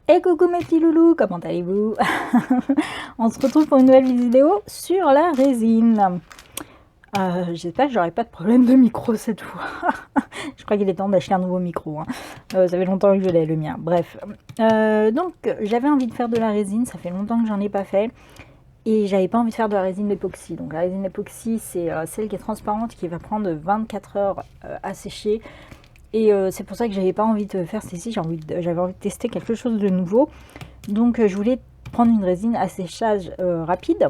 Et coucou mes petits loulous, comment allez-vous? On se retrouve pour une nouvelle vidéo sur la résine. J'espère que j'aurai pas de problème de micro cette fois. Je crois qu'il est temps d'acheter un nouveau micro. Hein. Ça fait longtemps que je l'ai, le mien. Bref. Donc j'avais envie de faire de la résine, ça fait longtemps que j'en ai pas fait. Et j'avais pas envie de faire de la résine époxy. Donc la résine époxy, c'est celle qui est transparente, qui va prendre 24 heures à sécher. Et c'est pour ça que j'avais pas envie de faire ceci, j'avais envie de tester quelque chose de nouveau. Donc je voulais prendre une résine à séchage rapide.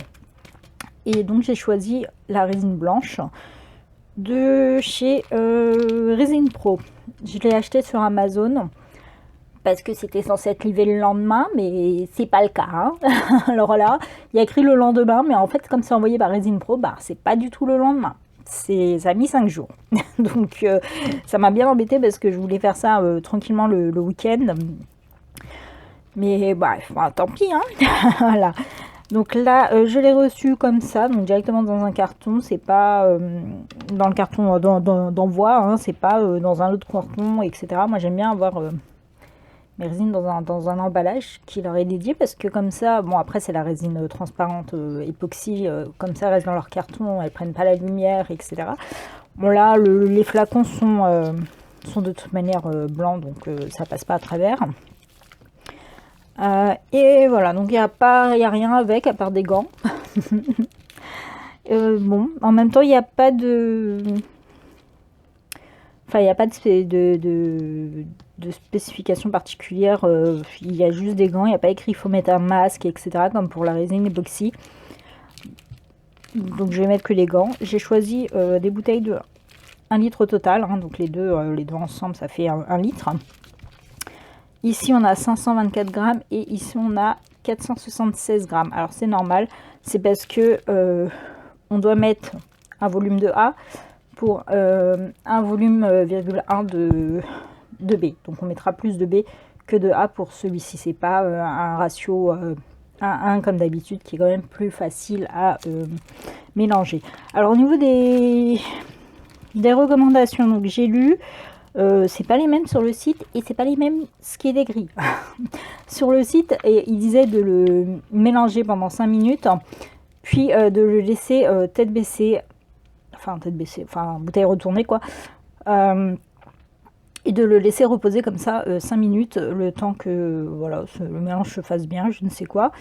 Et donc j'ai choisi la résine blanche de chez Résine Pro. Je l'ai acheté sur Amazon parce que c'était censé être livré le lendemain, mais c'est pas le cas. Hein. Alors là, il y a écrit le lendemain, mais en fait, comme c'est envoyé par Résine Pro, bah c'est pas du tout le lendemain. Ça a mis 5 jours. Donc ça m'a bien embêté parce que je voulais faire ça tranquillement le week-end. Mais bref, bah, tant pis. Hein. Voilà. Donc là, je l'ai reçu comme ça, donc directement dans un carton. C'est pas dans le carton d'envoi, hein, c'est pas dans un autre carton, etc. Moi j'aime bien avoir mes résines dans un emballage qui leur est dédié parce que comme ça, bon après c'est la résine transparente époxy, comme ça elles restent dans leur carton, elles prennent pas la lumière, etc. Bon là les flacons sont de toute manière blancs, donc ça passe pas à travers. Et voilà, donc il n'y a rien avec à part des gants. Bon, en même temps il n'y a pas de... Enfin, il n'y a pas de spécification particulière. Il y a juste des gants. Il n'y a pas écrit il faut mettre un masque, etc. Comme pour la résine époxy. Donc je vais mettre que les gants. J'ai choisi des bouteilles de 1 litre au total. Hein, donc les deux ensemble, ça fait 1 litre. Ici, on a 524 grammes et ici, on a 476 grammes. Alors, c'est normal. C'est parce que on doit mettre un volume de A pour un volume 1 de B. Donc on mettra plus de B que de A pour celui-ci. C'est pas un ratio 1 comme d'habitude qui est quand même plus facile à mélanger. Alors au niveau des recommandations, donc j'ai lu, c'est pas les mêmes sur le site et c'est pas les mêmes ce qui est décrit. Sur le site, il disait de le mélanger pendant 5 minutes, puis de le laisser tête baissée, enfin bouteille retournée quoi, et de le laisser reposer comme ça 5 minutes, le temps que voilà, le mélange se fasse bien, je ne sais quoi.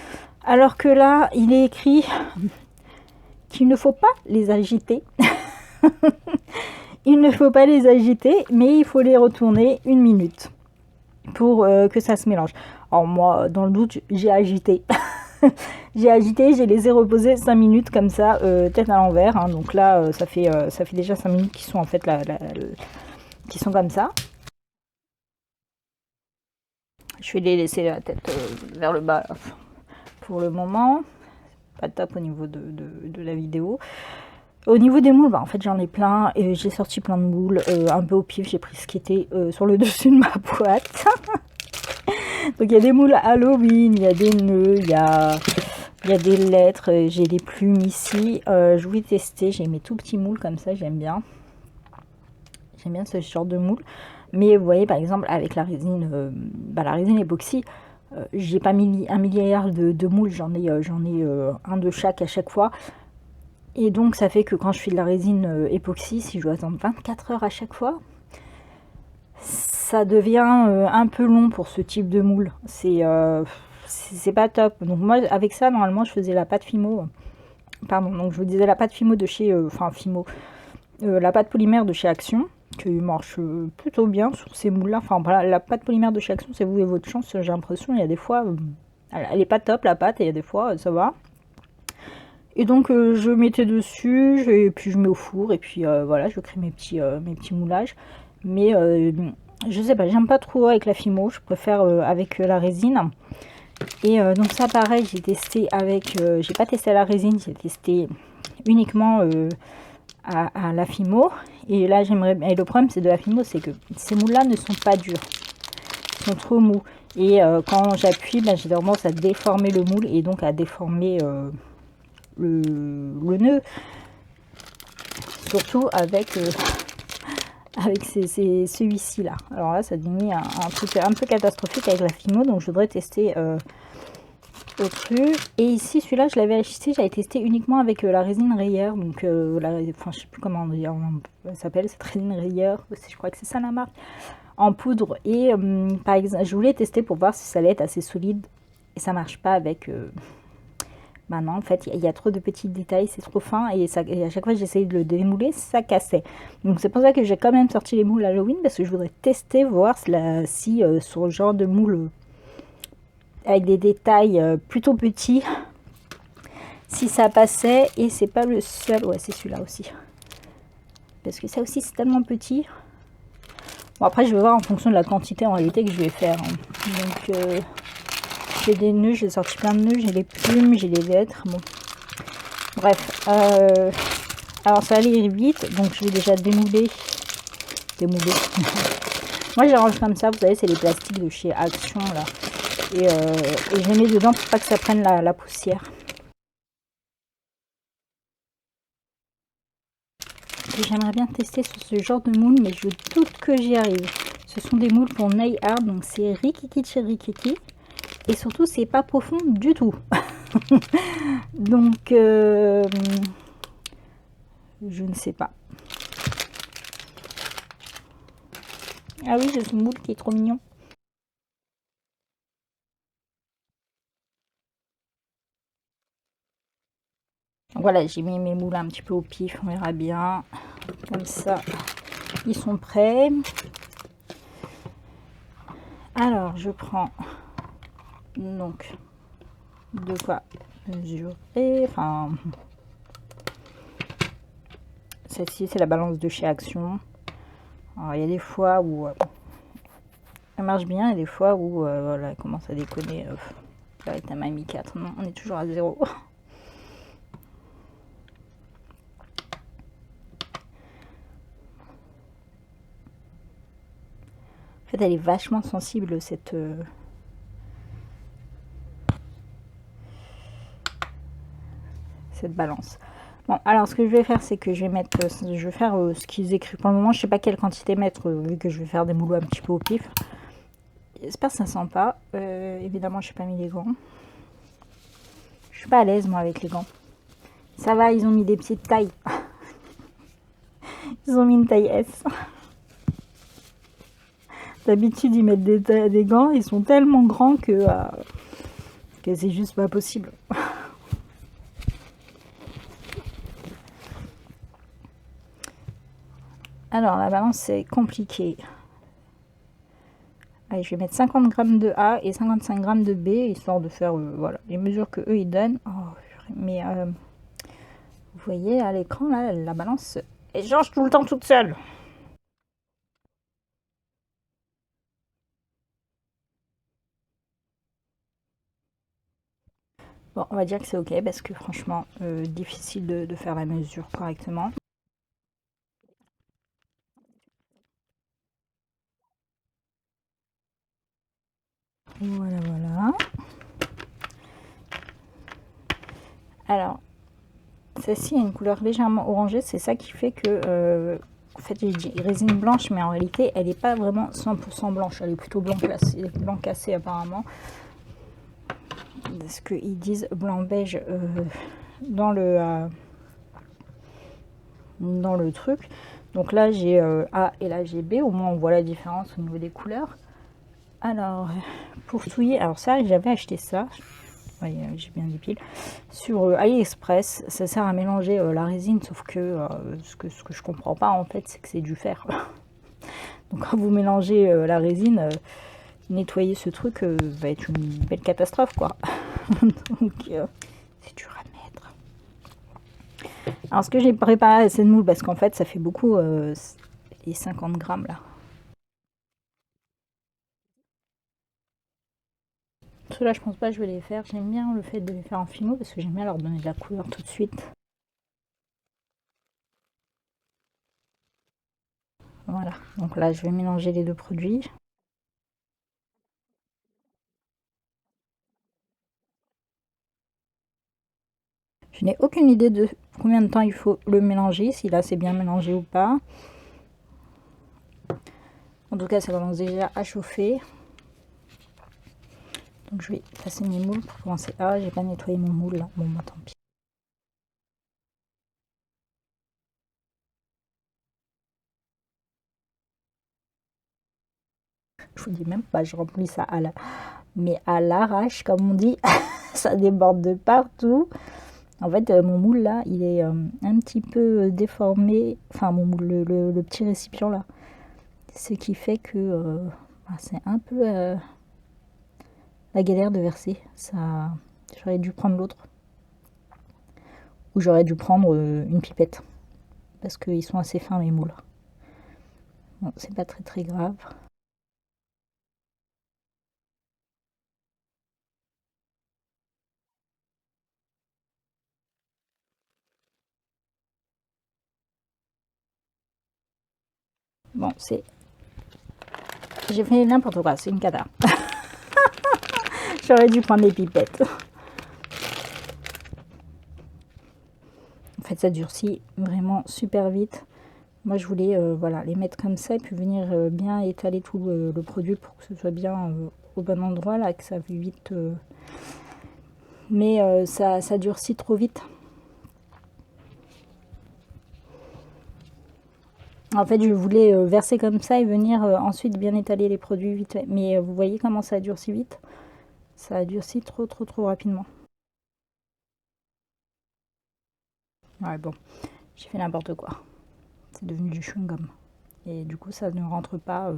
Alors que là, il est écrit qu'il ne faut pas les agiter. Il ne faut pas les agiter, mais il faut les retourner 1 minute pour que ça se mélange. Alors moi, dans le doute, j'ai agité. J'ai agité, j'ai laissé reposer 5 minutes comme ça, tête à l'envers. Hein. Donc là, ça fait déjà 5 minutes qui sont en fait qui sont comme ça. Je vais les laisser la tête vers le bas là, pour le moment. Pas top au niveau de la vidéo. Au niveau des moules, bah, en fait j'en ai plein et j'ai sorti plein de moules, un peu au pif, j'ai pris ce qui était sur le dessus de ma boîte. Donc il y a des moules Halloween, il y a des nœuds, il y a des lettres, j'ai des plumes ici. Je voulais tester, j'ai mes tout petits moules comme ça, j'aime bien. J'aime bien ce genre de moule. Mais vous voyez par exemple avec la résine époxy, j'ai pas mis 1 milliard de moules, j'en ai un de chaque à chaque fois. Et donc ça fait que quand je fais de la résine époxy, si je dois attendre 24 heures à chaque fois, ça devient un peu long pour ce type de moule. C'est pas top. Donc moi avec ça normalement je faisais la pâte Fimo. Pardon, donc je vous disais la pâte Fimo de chez la pâte polymère de chez Action, qui marche plutôt bien sur ces moules là. Enfin voilà, la pâte polymère de chez Action, c'est vous et votre chance, j'ai l'impression. Il y a des fois elle est pas top la pâte et il y a des fois ça va. Et donc je mettais dessus, et puis je mets au four, et puis voilà, je crée mes petits moulages. Mais je sais pas, j'aime pas trop avec la Fimo, je préfère avec la résine. Et donc ça pareil, j'ai testé avec, j'ai pas testé à la résine, j'ai testé uniquement à la Fimo. Et là et le problème c'est de la Fimo, c'est que ces moules là ne sont pas durs, ils sont trop mous. Et quand j'appuie, ben, j'ai tendance à déformer le moule et donc à déformer le nœud, surtout avec avec celui-ci là. Alors là, ça devient un truc un peu catastrophique avec la Fimo, donc je voudrais tester au truc. Et ici, celui-là, je l'avais acheté, j'avais testé uniquement avec la résine rayeur, donc enfin, je sais plus comment elle s'appelle cette résine rayeur, je crois que c'est ça la marque, en poudre. Et par exemple, je voulais tester pour voir si ça allait être assez solide, et ça marche pas avec. Bah non, en fait, il y a trop de petits détails, c'est trop fin, et à chaque fois que j'essayais de le démouler, ça cassait. Donc c'est pour ça que j'ai quand même sorti les moules Halloween, parce que je voudrais tester, voir si sur le genre de moule avec des détails plutôt petits, si ça passait. Et c'est pas le seul, ouais, c'est celui-là aussi. Parce que ça aussi, c'est tellement petit. Bon, après, je vais voir en fonction de la quantité en réalité que je vais faire. Hein. Donc, j'ai des nœuds, j'ai sorti plein de nœuds, j'ai les plumes, j'ai les lettres. Bon. Bref, alors ça va aller vite, donc je vais déjà démouler. Moi, je les range comme ça, vous savez, c'est les plastiques de chez Action là. Et je les mets dedans pour pas que ça prenne la poussière. J'aimerais bien tester sur ce genre de moule, mais je doute que j'y arrive. Ce sont des moules pour nail art, donc c'est Rikiki chez Rikiki. Et surtout, c'est pas profond du tout. Donc, je ne sais pas. Ah oui, j'ai ce moule qui est trop mignon. Voilà, j'ai mis mes moules un petit peu au pif, on verra bien. Comme ça, ils sont prêts. Alors, je prends donc de quoi mesurer. Enfin, celle-ci, c'est la balance de chez Action. Alors, il y a des fois où elle marche bien et des fois où voilà, elle commence à déconner. Là, elle m'a mis 4. Non, on est toujours à 0. En fait, elle est vachement sensible, cette balance. Bon, alors ce que je vais faire, c'est que je vais mettre, je vais faire ce qu'ils écrivent. Pour le moment, je sais pas quelle quantité mettre, vu que je vais faire des moules un petit peu au pif. J'espère que ça sent pas. Évidemment, je n'ai pas mis les gants. Je suis pas à l'aise moi avec les gants. Ça va, ils ont mis des pieds de taille. Ils ont mis une taille S. D'habitude, ils mettent des gants, ils sont tellement grands que c'est juste pas possible. Alors, la balance, c'est compliqué. Allez, je vais mettre 50 g de A et 55 g de B, histoire de faire voilà, les mesures que eux ils donnent. Oh, mais vous voyez à l'écran, là, la balance, elle change tout le temps toute seule. Bon, on va dire que c'est ok parce que franchement, difficile de faire la mesure correctement. Voilà, voilà. Alors, celle-ci a une couleur légèrement orangée, c'est ça qui fait que, en fait, j'ai dit résine blanche, mais en réalité, elle n'est pas vraiment 100% blanche, elle est plutôt blanc cassé apparemment. Parce qu'ils disent blanc-beige dans le truc. Donc là, j'ai A et là, j'ai B. Au moins, on voit la différence au niveau des couleurs. Alors, pour touiller, alors ça, j'avais acheté ça. Oui, j'ai bien dit pile. Sur AliExpress, ça sert à mélanger la résine, sauf que ce que je comprends pas, en fait, c'est que c'est du fer. Donc, quand vous mélangez la résine, nettoyer ce truc va être une belle catastrophe, quoi. Donc, c'est dur à mettre. Alors, ce que j'ai préparé, c'est de moule, parce qu'en fait, ça fait beaucoup, les 50 grammes, là. Ceux-là, je pense pas que je vais les faire. J'aime bien le fait de les faire en fino, parce que j'aime bien leur donner de la couleur tout de suite. Voilà, donc là, je vais mélanger les deux produits. Je n'ai aucune idée de combien de temps il faut le mélanger, si là c'est bien mélangé ou pas. En tout cas, ça commence déjà à chauffer. Donc je vais passer mes moules pour commencer. Ah, j'ai pas nettoyé mon moule là. Bon, bah tant pis. Je vous dis même pas, je remplis ça mais à l'arrache, comme on dit. Ça déborde de partout. En fait, mon moule là, il est un petit peu déformé. Enfin, mon moule, le petit récipient là. Ce qui fait que c'est un peu la galère de verser. Ça, j'aurais dû prendre l'autre. Ou j'aurais dû prendre une pipette. Parce qu'ils sont assez fins mes moules. Bon, c'est pas très grave. Bon, j'ai fait n'importe quoi, c'est une cata. J'aurais dû prendre les pipettes. En fait, ça durcit vraiment super vite. Moi, je voulais voilà, les mettre comme ça et puis venir bien étaler tout le produit pour que ce soit bien au bon endroit, là, que ça aille vite. Mais ça durcit trop vite. En fait, je voulais verser comme ça et venir ensuite bien étaler les produits vite fait. Mais vous voyez comment ça durcit vite? Ça durcit trop rapidement. Ouais, bon, j'ai fait n'importe quoi. C'est devenu du chewing-gum. Et du coup, ça ne rentre pas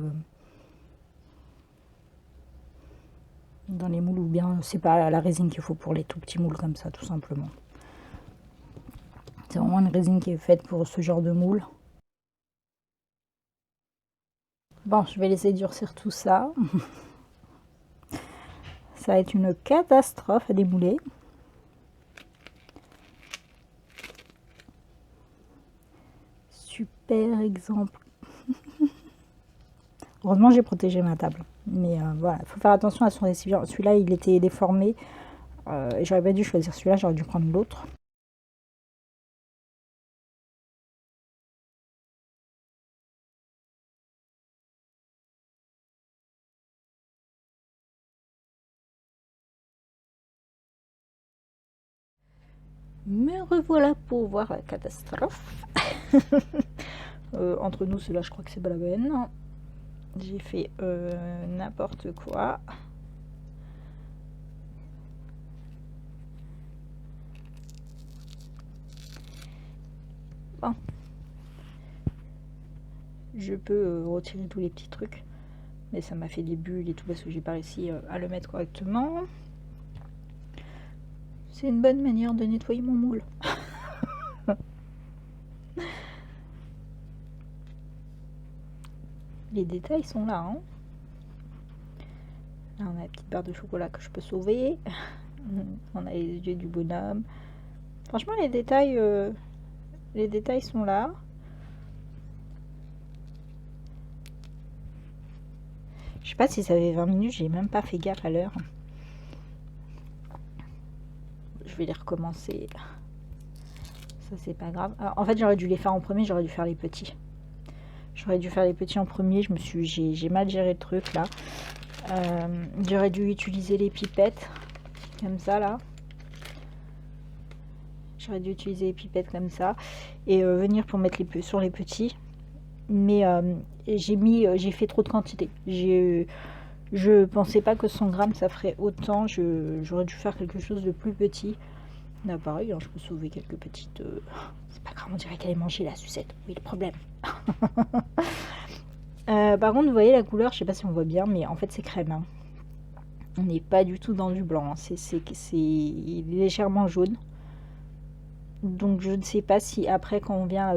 dans les moules, ou bien c'est pas la résine qu'il faut pour les tout petits moules comme ça, tout simplement. C'est vraiment une résine qui est faite pour ce genre de moule. Bon, je vais laisser durcir tout ça. Ça va être une catastrophe à démouler. Super exemple. Heureusement, j'ai protégé ma table. Mais voilà, il faut faire attention à son récipient. Celui-là, il était déformé. J'aurais pas dû choisir celui-là, j'aurais dû prendre l'autre. Me revoilà pour voir la catastrophe. Entre nous, ceux-là, je crois que c'est pas la peine. J'ai fait n'importe quoi. Bon. Je peux retirer tous les petits trucs. Mais ça m'a fait des bulles et tout parce que j'ai pas réussi à le mettre correctement. C'est une bonne manière de nettoyer mon moule. Les détails sont là. Hein. Là, on a la petite barre de chocolat que je peux sauver. On a les yeux du bonhomme. Franchement, les détails sont là. Je sais pas si ça fait 20 minutes, j'ai même pas fait gaffe à l'heure. Je vais les recommencer. Ça, c'est pas grave. Alors, en fait, j'aurais dû les faire en premier, j'aurais dû faire les petits. J'aurais dû faire les petits en premier. J'ai mal géré le truc là. J'aurais dû utiliser les pipettes comme ça là. J'aurais dû utiliser les pipettes comme ça et venir pour mettre sur les petits. Mais j'ai fait trop de quantité. Je pensais pas que 100 grammes ça ferait autant. J'aurais dû faire quelque chose de plus petit. Là pareil, hein, je peux sauver quelques petites. C'est pas grave, on dirait qu'elle est mangée la sucette. Oui, le problème. Par contre, vous voyez la couleur, je sais pas si on voit bien, mais en fait c'est crème. Hein. On n'est pas du tout dans du blanc. Hein. C'est légèrement jaune. Donc je ne sais pas si après quand on vient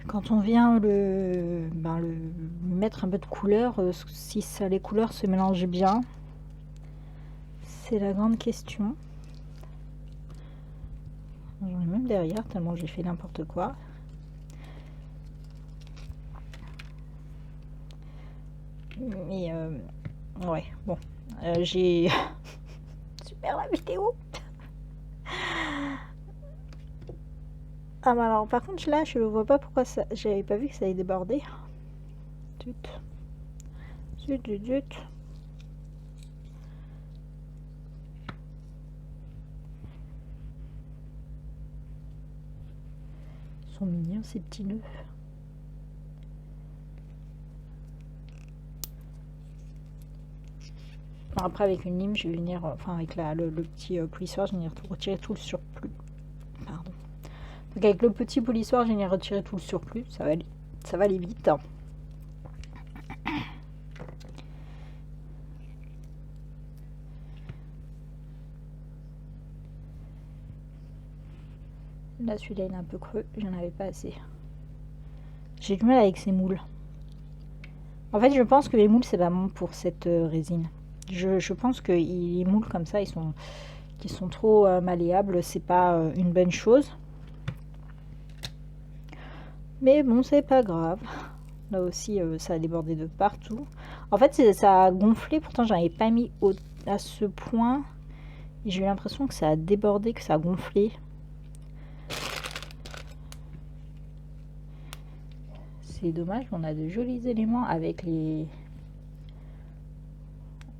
quand on vient le mettre un peu de couleur, si les couleurs se mélangent bien, c'est la grande question. J'en ai même derrière tellement j'ai fait n'importe quoi. Mais ouais, bon, j'ai super la vidéo. Ah bah alors par contre là je vois pas pourquoi ça. J'avais pas vu que ça allait déborder. Zut. Zut zut zut. Ils sont mignons ces petits nœuds. Bon, après avec une lime je vais venir, enfin avec le petit polissoir je vais venir retirer tout le surplus. Pardon. Donc avec le petit polissoir je vais venir retirer tout le surplus, ça va aller vite. Là celui-là il est un peu creux, j'en avais pas assez. J'ai du mal avec ces moules. En fait je pense que les moules c'est pas bon pour cette résine. Je pense que les moules comme ça qui sont trop malléables, c'est pas une bonne chose. Mais bon c'est pas grave. Là aussi ça a débordé de partout. En fait ça a gonflé, pourtant j'en avais pas mis à ce point. J'ai eu l'impression que ça a débordé, que ça a gonflé. C'est dommage, on a de jolis éléments avec les...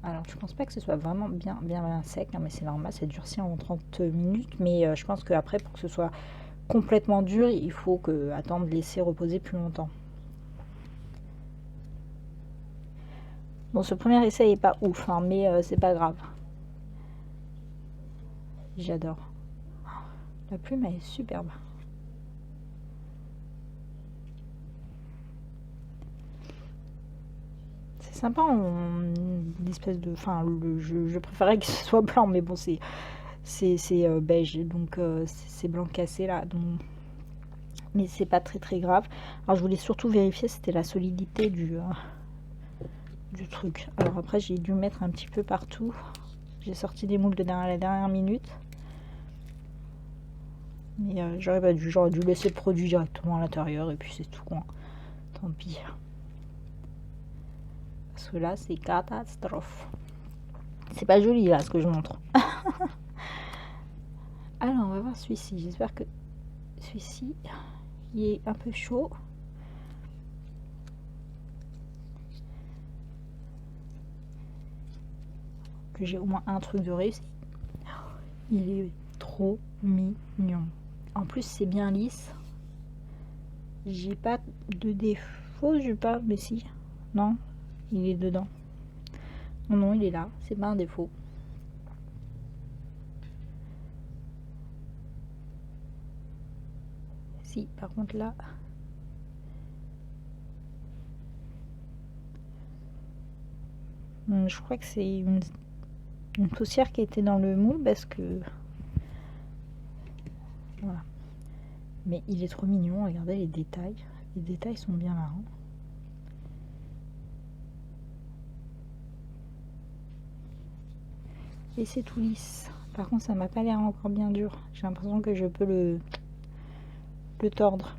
Alors je pense pas que ce soit vraiment bien sec, hein, mais c'est normal, c'est durci en 30 minutes. Mais je pense qu'après pour que ce soit complètement dur, il faut attendre, laisser reposer plus longtemps. Bon, ce premier essai est pas ouf, hein, mais c'est pas grave. J'adore. La plume elle est superbe. C'est sympa en espèce de... Enfin, je préférais que ce soit blanc, mais bon, c'est beige, donc c'est blanc cassé là. Donc... Mais c'est pas très grave. Alors je voulais surtout vérifier c'était la solidité du truc. Alors après j'ai dû mettre un petit peu partout. J'ai sorti des moules à la dernière minute. Mais j'aurais dû laisser le produit directement à l'intérieur et puis c'est tout quoi. Tant pis. Parce que là c'est catastrophe. C'est pas joli là ce que je montre. Alors on va voir celui-ci. J'espère que celui-ci il est un peu chaud. Que j'ai au moins un truc de réussi. Il est trop mignon. En plus c'est bien lisse. J'ai pas de défaut, j'ai pas, mais si. Non, il est dedans. Non, il est là, c'est pas un défaut. Si, par contre là... Je crois que c'est une poussière qui était dans le moule parce que... Voilà. Mais il est trop mignon, regardez les détails. Les détails sont bien marrants. Et c'est tout lisse. Par contre ça m'a pas l'air encore bien dur. J'ai l'impression que je peux le tordre.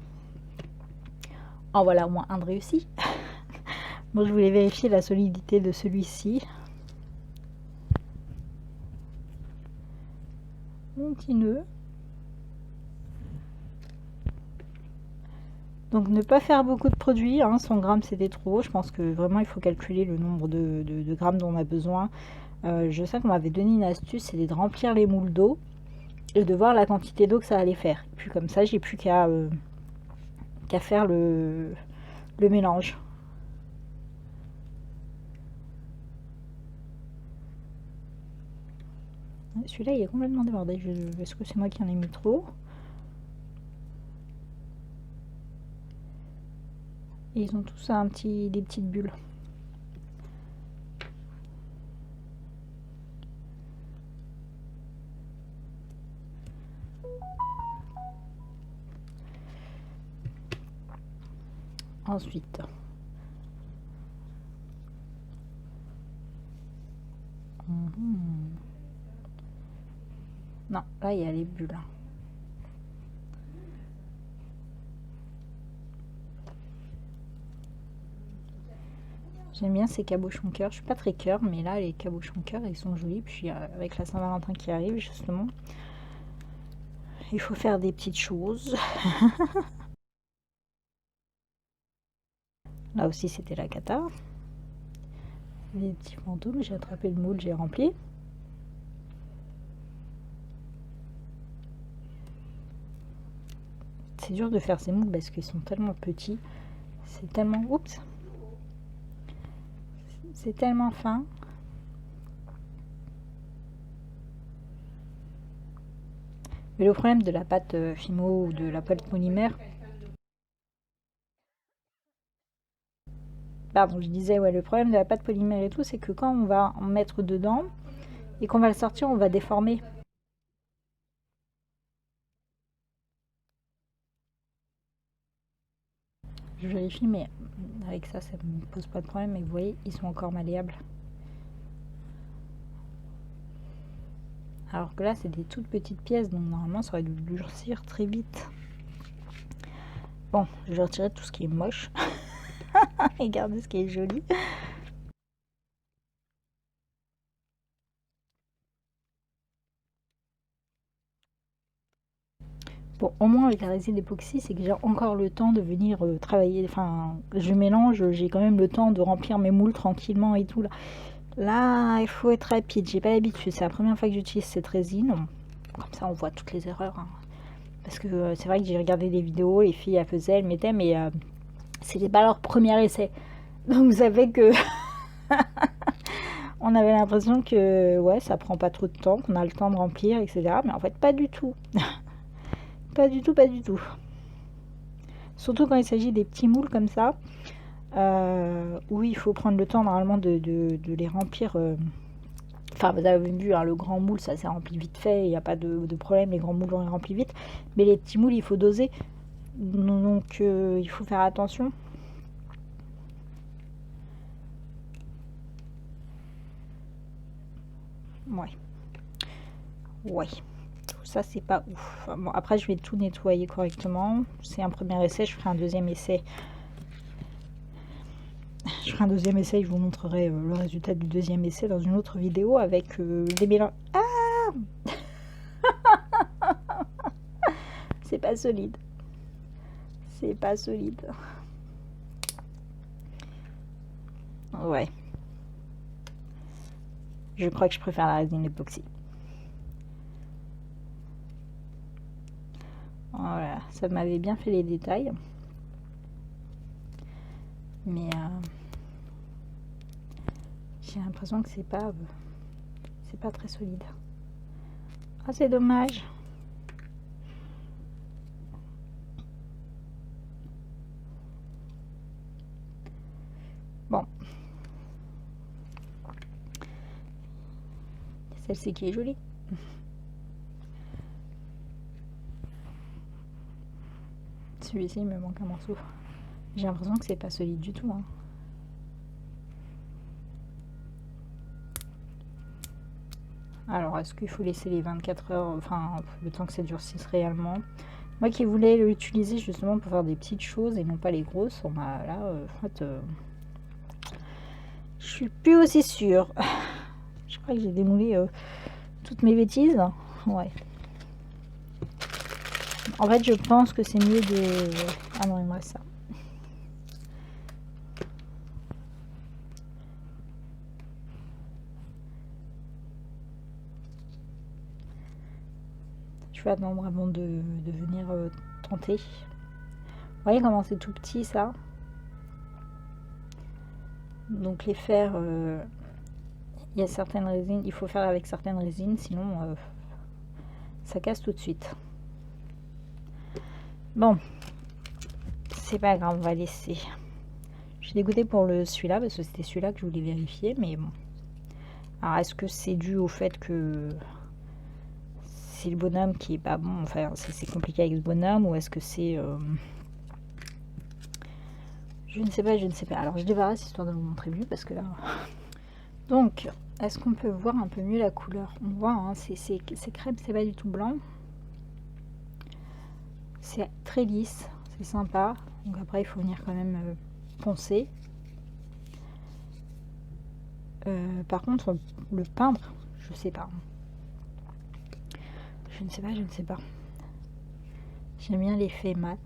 En voilà au moins un de réussi. Bon, je voulais vérifier la solidité de celui-ci. Mon petit nœud. Donc ne pas faire beaucoup de produits, hein, 100 grammes c'était trop. Je pense que vraiment il faut calculer le nombre de grammes dont on a besoin. Je sais qu'on m'avait donné une astuce, c'était de remplir les moules d'eau et de voir la quantité d'eau que ça allait faire. Et puis comme ça j'ai plus qu'à faire le mélange. Celui-là il est complètement débordé. Est-ce que c'est moi qui en ai mis trop? Et ils ont tous des petites bulles. Ensuite, non, là il y a les bulles. J'aime bien ces cabochons cœur. Je suis pas très cœur, mais là les cabochons cœur ils sont jolis. Puis avec la Saint-Valentin qui arrive justement, il faut faire des petites choses. Là aussi c'était la cata. Les petits fantômes, j'ai attrapé le moule, j'ai rempli. C'est dur de faire ces moules parce qu'ils sont tellement petits. C'est tellement... Oups! C'est tellement fin. Mais le problème de la pâte Fimo ou de la pâte polymère... Pardon, je disais, ouais, le problème de la pâte polymère et tout, c'est que quand on va en mettre dedans et qu'on va le sortir, on va déformer. Je vérifie, mais avec ça, ça ne me pose pas de problème. Mais vous voyez, ils sont encore malléables. Alors que là, c'est des toutes petites pièces, donc normalement, ça aurait dû durcir très vite. Bon, je vais retirer tout ce qui est moche. Et garder ce qui est joli. Bon, au moins avec la résine époxy, c'est que j'ai encore le temps de venir travailler. Enfin, je mélange, j'ai quand même le temps de remplir mes moules tranquillement et tout. Là, il faut être rapide. J'ai pas l'habitude. C'est la première fois que j'utilise cette résine. Comme ça, on voit toutes les erreurs. Hein. Parce que c'est vrai que j'ai regardé des vidéos, les filles elles faisaient, elles mettaient, mais c'était pas leur premier essai. Donc vous savez que on avait l'impression que ouais, ça prend pas trop de temps, qu'on a le temps de remplir, etc. Mais en fait, pas du tout. Pas du tout, pas du tout. Surtout quand il s'agit des petits moules comme ça, où il faut prendre le temps normalement de les remplir. Enfin, vous avez vu, hein, le grand moule, ça s'est rempli vite fait, il n'y a pas de problème, les grands moules on les remplit vite. Mais les petits moules, il faut doser. Donc, il faut faire attention. Ouais. Ouais. Tout ça, c'est pas ouf. Bon, après, je vais tout nettoyer correctement. C'est un premier essai, je ferai un deuxième essai. Je ferai un deuxième essai, je vous montrerai le résultat du deuxième essai dans une autre vidéo avec les mélanges. Ah c'est pas solide. C'est pas solide. Ouais. Je crois que je préfère la résine époxy. Voilà, ça m'avait bien fait les détails. Mais j'ai l'impression que c'est pas très solide. Ah, c'est dommage. Bon. Celle-ci qui est jolie. Celui-ci, il me manque un morceau. J'ai l'impression que c'est pas solide du tout. Hein. Alors, est-ce qu'il faut laisser les 24 heures, enfin, le temps que ça durcisse réellement? Moi qui voulais l'utiliser justement pour faire des petites choses et non pas les grosses, on m'a là, en fait, je suis plus aussi sûre. Je crois que j'ai démoulé toutes mes bêtises. Ouais. En fait, je pense que c'est mieux de... Ah non, il me reste ça. Je vais attendre avant de venir tenter. Vous voyez comment c'est tout petit ça? Donc les fers, il y a certaines résines, il faut faire avec certaines résines, sinon ça casse tout de suite. Bon, c'est pas grave, on va laisser. Je suis dégoûtée pour celui-là parce que c'était celui-là que je voulais vérifier, mais bon. Alors est-ce que c'est dû au fait que c'est le bonhomme qui est pas bon, enfin c'est compliqué avec ce bonhomme, ou est-ce que c'est... Je ne sais pas, je ne sais pas. Alors je débarrasse histoire de vous montrer mieux parce que là... Donc, est-ce qu'on peut voir un peu mieux la couleur? On voit, hein, c'est crème, c'est pas du tout blanc. C'est très lisse, c'est sympa. Donc après, il faut venir quand même poncer. Par contre, le peindre, je sais pas. Je ne sais pas, je ne sais pas. J'aime bien l'effet mat.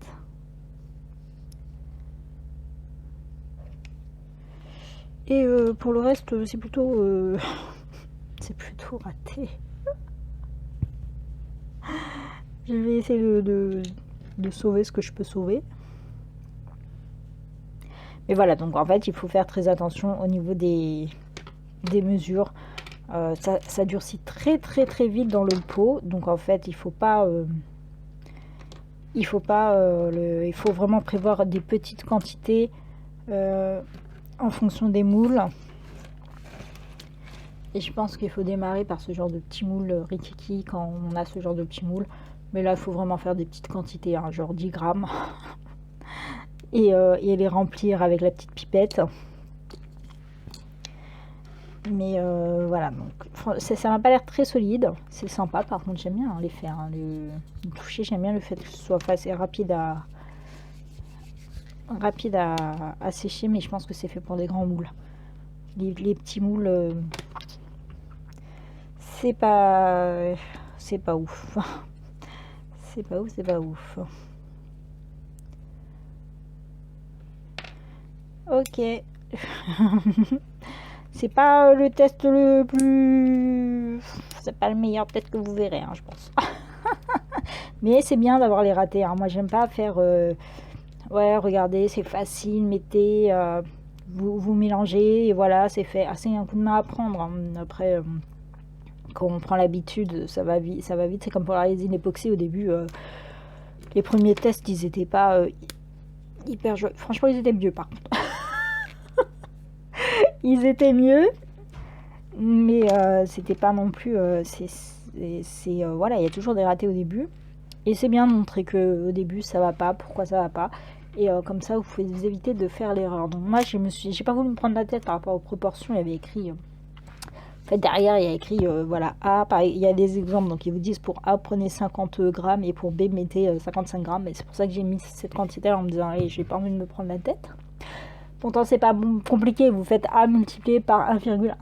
Et pour le reste, c'est plutôt raté. Je vais essayer de sauver ce que je peux sauver. Mais voilà, donc en fait, il faut faire très attention au niveau des mesures. Ça durcit très vite dans le pot. Donc en fait, il faut vraiment prévoir des petites quantités en fonction des moules. Et je pense qu'il faut démarrer par ce genre de petit moule rikiki quand on a ce genre de petit moule. Mais là, il faut vraiment faire des petites quantités, hein, genre 10 grammes. Et les remplir avec la petite pipette. Mais voilà, donc ça m'a pas l'air très solide. C'est sympa, par contre, j'aime bien l'effet. Hein, le toucher, j'aime bien le fait que ce soit facile, rapide à sécher, mais je pense que c'est fait pour des grands moules. Les petits moules, c'est pas ouf. C'est pas ouf. Ok. C'est pas le test le plus... C'est pas le meilleur, peut-être que vous verrez, hein, je pense. Mais c'est bien d'avoir les ratés. Hein. Moi, j'aime pas faire... Ouais, regardez, c'est facile, mettez... vous mélangez, et voilà, c'est fait. Ah, c'est un coup de main à prendre. Hein. Après, quand on prend l'habitude, ça va vite. C'est comme pour la résine époxy au début. Les premiers tests, ils étaient pas hyper joyeux. Franchement, ils étaient mieux, par contre. Ils étaient mieux, mais c'était pas non plus... voilà, il y a toujours des ratés au début. Et c'est bien de montrer qu'au début, ça va pas, pourquoi ça va pas. Et comme ça, vous pouvez vous éviter de faire l'erreur. Donc moi, j'ai pas voulu me prendre la tête par rapport aux proportions. Il y avait écrit... en fait, derrière, il y a écrit, voilà, A, pareil, il y a des exemples. Donc, ils vous disent pour A, prenez 50 grammes et pour B, mettez 55 grammes. Et c'est pour ça que j'ai mis cette quantité-là en me disant, allez, j'ai pas envie de me prendre la tête. Pourtant, c'est pas compliqué. Vous faites A multiplié par 1,1.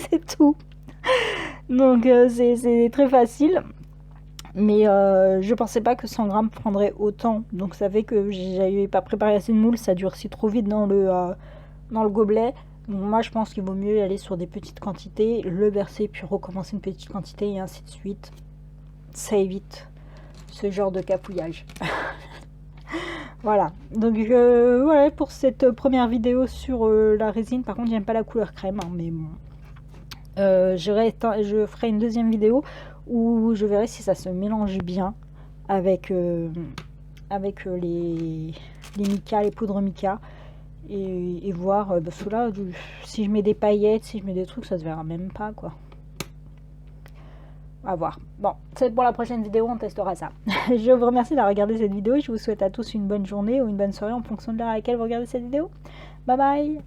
C'est tout. Donc, c'est très facile. Mais je pensais pas que 100 grammes prendrait autant. Donc, ça fait que j'avais pas préparé assez de moules. Ça durcit trop vite dans le gobelet. Donc, moi, je pense qu'il vaut mieux aller sur des petites quantités, le verser, puis recommencer une petite quantité et ainsi de suite. Ça évite ce genre de capouillage. Voilà, donc voilà pour cette première vidéo sur la résine. Par contre, j'aime pas la couleur crème, hein, mais bon. Je ferai une deuxième vidéo où je verrai si ça se mélange bien avec les mica, les poudres mica. Et voir, parce que là, si je mets des paillettes, si je mets des trucs, ça se verra même pas, quoi. À voir. Bon, c'est pour la prochaine vidéo, on testera ça. Je vous remercie d'avoir regardé cette vidéo et je vous souhaite à tous une bonne journée ou une bonne soirée en fonction de l'heure à laquelle vous regardez cette vidéo. Bye bye!